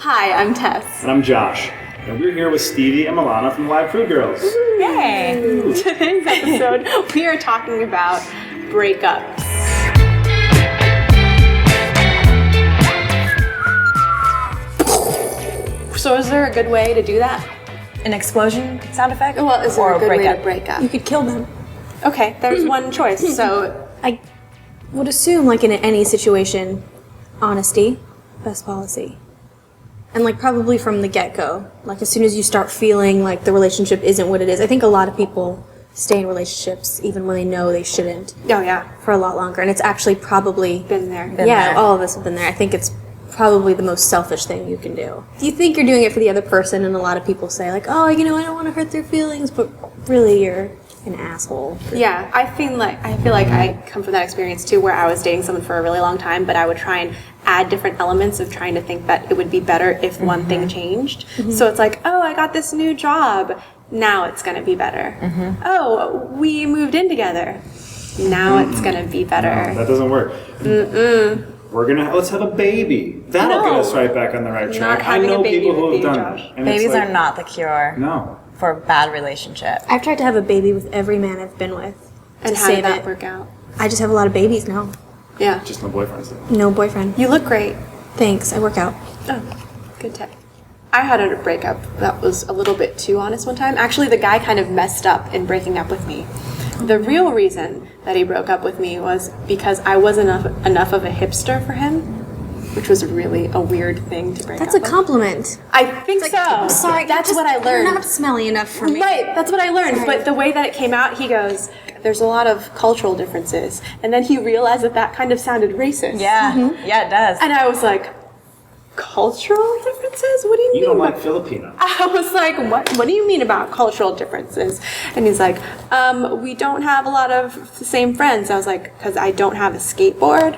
Hi, I'm Tess. And I'm Josh. And we're here with Stevie and Milana from the live Prude Girls. Yay! Today's episode, we are talking about breakups. So is there a good way to do that? An explosion sound effect? Well, is there or a good way breakup? to break up? You could kill them. Okay, there's one choice. So I would assume, like in any situation, honesty, best policy. And like probably from the get-go, like as soon as you start feeling like the relationship isn't what it is. I think a lot of people stay in relationships even when they know they shouldn't oh yeah, for a lot longer. And it's actually probably been there. yeah, all of us have been there. I think it's probably the most selfish thing you can do. You think you're doing it for the other person, and a lot of people say like, oh, I don't want to hurt their feelings, but really you're an asshole. Yeah, I feel like I come from that experience too, where I was dating someone for a really long time, but I would try and add different elements of trying to think that it would be better if one thing changed. So it's like, oh, I got this new job, now it's going to be better. Oh, we moved in together, now it's going to be better. No, that doesn't work. Let's have a baby. That'll get us right back on the right track. I having a know baby people who would have be done Josh. that. And Babies it's like, are not the cure No. for a bad relationship. I've tried to have a baby with every man I've been with And to how did save that it. work out? I just have a lot of babies now. Yeah. Just no boyfriends though. No boyfriend. You look great. Thanks, I work out. Oh, good tip. I had a breakup that was a little bit too honest one time. Actually, the guy kind of messed up in breaking up with me. The real reason that he broke up with me was because I wasn't enough of a hipster for him, which was really a weird thing to break That's up a with. compliment. I think so. I'm sorry, That's you're what I learned. You're not smelly enough for me. Right, that's what I learned. But the way that it came out, he goes, there's a lot of cultural differences. And then he realized that kind of sounded racist. Yeah, yeah, it does. And I was like, cultural differences? What do you mean? You don't by-" like Filipino. I was like, what do you mean about cultural differences? And he's like, we don't have a lot of the same friends. I was like, because I don't have a skateboard.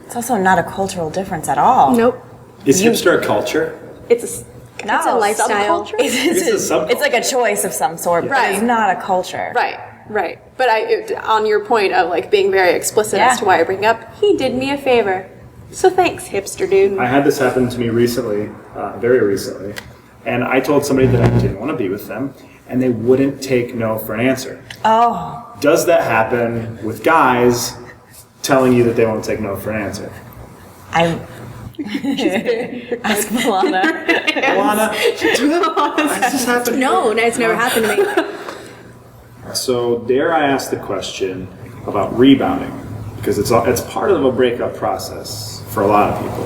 It's also not a cultural difference at all. Nope. Is hipster a culture? It's a lifestyle. subculture? It's a subculture. It's like a choice of some sort, but Right. it's not a culture. Right. But on your point of like being very explicit as Yeah. to why I bring up, he did me a favor. So thanks, hipster dude. I had this happen to me recently, very recently, and I told somebody that I didn't want to be with them, and they wouldn't take no for an answer. Oh, Does that happen with guys telling you that they won't take no for an answer? I ask Milana. Milana, has this happened? No, it's never happened to me. So dare I ask the question about rebounding? Because it's part of a breakup process for a lot of people.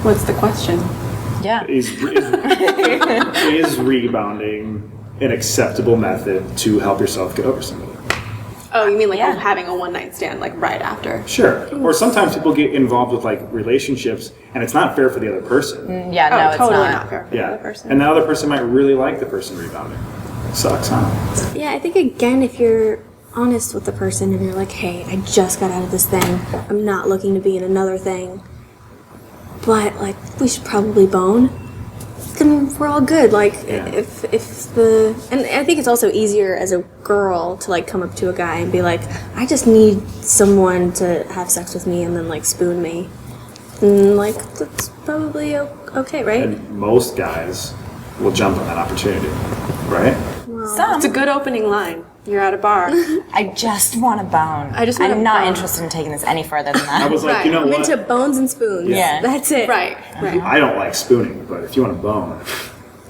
What's the question? Yeah. Is rebounding an acceptable method to help yourself get over somebody? Oh, you mean like Yeah. having a one-night stand like right after? Sure. Or sometimes people get involved with like relationships and it's not fair for the other person. Yeah, no, Oh, it's totally not. not fair for the Yeah. other person. And the other person might really like the person rebounding. Sucks, huh? Yeah, I think again, if you're honest with the person and you're like, hey, I just got out of this thing. I'm not looking to be in another thing. But like, we should probably bone. Then we're all good. Like, Yeah. and I think it's also easier as a girl to like come up to a guy and be like, I just need someone to have sex with me and then like spoon me. And like, that's probably okay, right? And most guys will jump on that opportunity, right? Some. It's a good opening line. You're at a bar. I just want a bone. I'm not interested in taking this any further than that. I was like, Right. you know I'm what? into bones and spoons. Yeah. That's it. Right. I don't like spooning, but if you want a bone,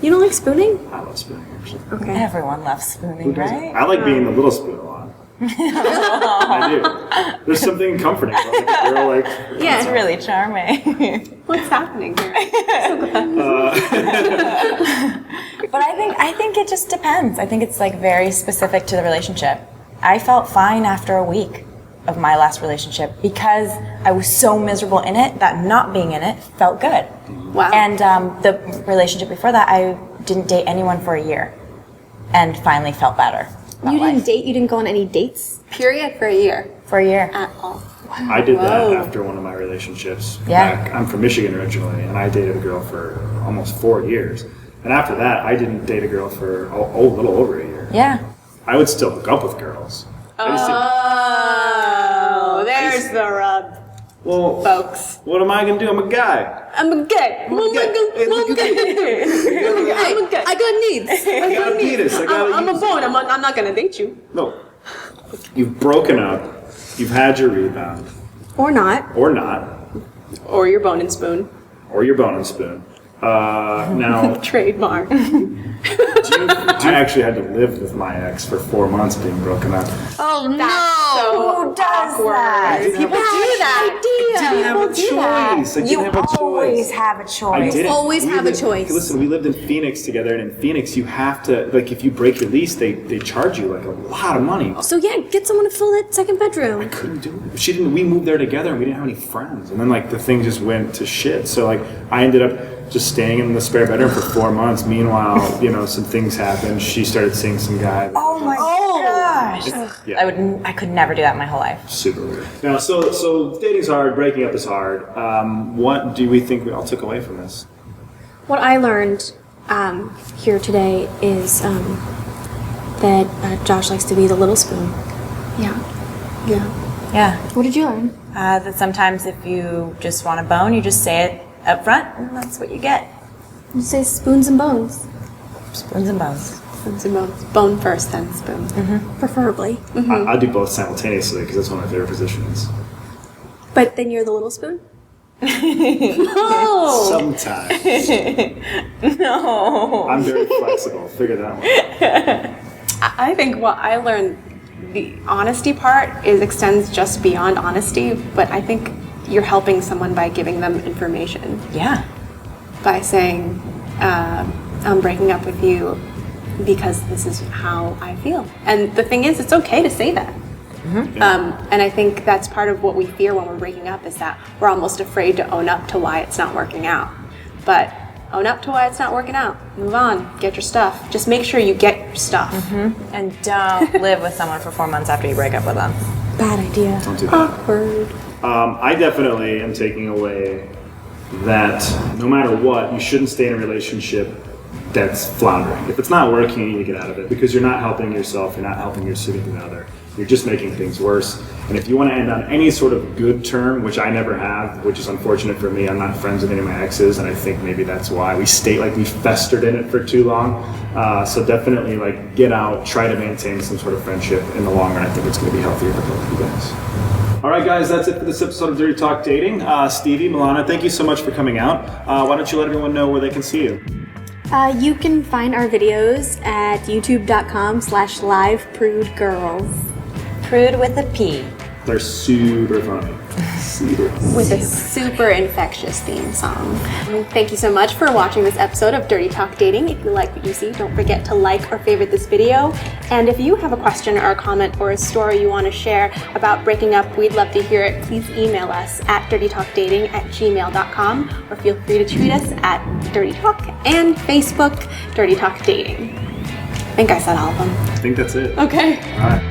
You don't like spooning? I love spooning actually. Okay. Everyone loves Who spooning, doesn't? right? I like being the little spoon a lot. I do. There's something comforting about like a girl like Yeah. It's really charming. What's happening here? But I think it just depends. I think it's like very specific to the relationship. I felt fine after a week of my last relationship because I was so miserable in it that not being in it felt good. Wow. And the relationship before that, I didn't date anyone for a year and finally felt better. about You didn't life. date? You didn't go on any dates? Period for a year For a year. at all. I did Whoa. that after one of my relationships. Yeah. Back, I'm from Michigan originally, and I dated a girl for almost 4 years. And after that, I didn't date a girl for a little over a year. Yeah. I would still hook up with girls. I just didn't- Oh, there's the rub. Well, folks. what am I gonna do? I'm a guy. I'm a gay. I'm a gay. Hey, look at me. I'm a gay. I got needs. I gotta beat us. I'm a bone. I'm not gonna date you. No. You've broken up. You've had your rebound. Or not. Or not. Or your bone and spoon. Or your bone and spoon. Now, Trademark. I actually had to live with my ex for 4 months being broken up. Oh no! so Who does awkward. that? People do that. I didn't have a choice. I didn't You have a choice. always have a I choice. didn't. Always We have a lived- choice. Listen, we lived in Phoenix together, and in Phoenix, you have to, like, if you break your lease, they charge you, like, a lot of money. So yeah, get someone to fill that second bedroom. Couldn't do it. She didn't. We moved there together, and we didn't have any friends. And then, like, the thing just went to shit. So, like, I ended up just staying in the spare bedroom for 4 months. Meanwhile, you know, some things happened. She started seeing some guy. Oh my gosh! Yeah. I could never do that my whole life. Super weird. Now, so dating's hard, breaking up is hard. What do we think we all took away from this? What I learned here today is that Josh likes to be the little spoon. Yeah. Yeah. Yeah. What did you learn? That sometimes if you just want a bone, you just say it up front, and that's what you get. You say spoons and bones, Spoons and bones. Spoons and bones. Bone first, then spoon. preferably. I do both simultaneously because that's one of my favorite positions. But then you're the little spoon? Sometimes. No. I'm very flexible. Figure that one. I think what I learned, the honesty part extends just beyond honesty, but I think you're helping someone by giving them information. Yeah. By saying, I'm breaking up with you because this is how I feel. And the thing is, it's okay to say that. And I think that's part of what we fear when we're breaking up is that we're almost afraid to own up to why it's not working out. But own up to why it's not working out. Move on. Get your stuff. Just make sure you get your stuff. And don't live with someone for 4 months after you break up with them. Bad idea. Don't do that. Awkward. I definitely am taking away that no matter what, you shouldn't stay in a relationship that's floundering. If it's not working, you need to get out of it because you're not helping yourself, you're not helping your significant other. You're just making things worse. And if you want to end on any sort of good term, which I never have, which is unfortunate for me, I'm not friends with any of my exes, and I think maybe that's why we stayed, like we festered in it for too long. So definitely, like, get out, try to maintain some sort of friendship in the long run. I think it's going to be healthier for both of you guys. All right, guys, that's it for this episode of Dirty Talk Dating. Stevie, Milana, thank you so much for coming out. Why don't you let everyone know where they can see you? You can find our videos at youtube.com/live Prude Girls. Prude with a P. They're super funny. With a super infectious theme song. Thank you so much for watching this episode of Dirty Talk Dating. If you like what you see, don't forget to like or favorite this video. And if you have a question or a comment or a story you want to share about breaking up, we'd love to hear it. Please email us at dirtytalkdating@gmail.com or feel free to tweet us at Dirty Talk and Facebook Dirty Talk Dating. I think I said all of them. I think that's it. Okay. All right.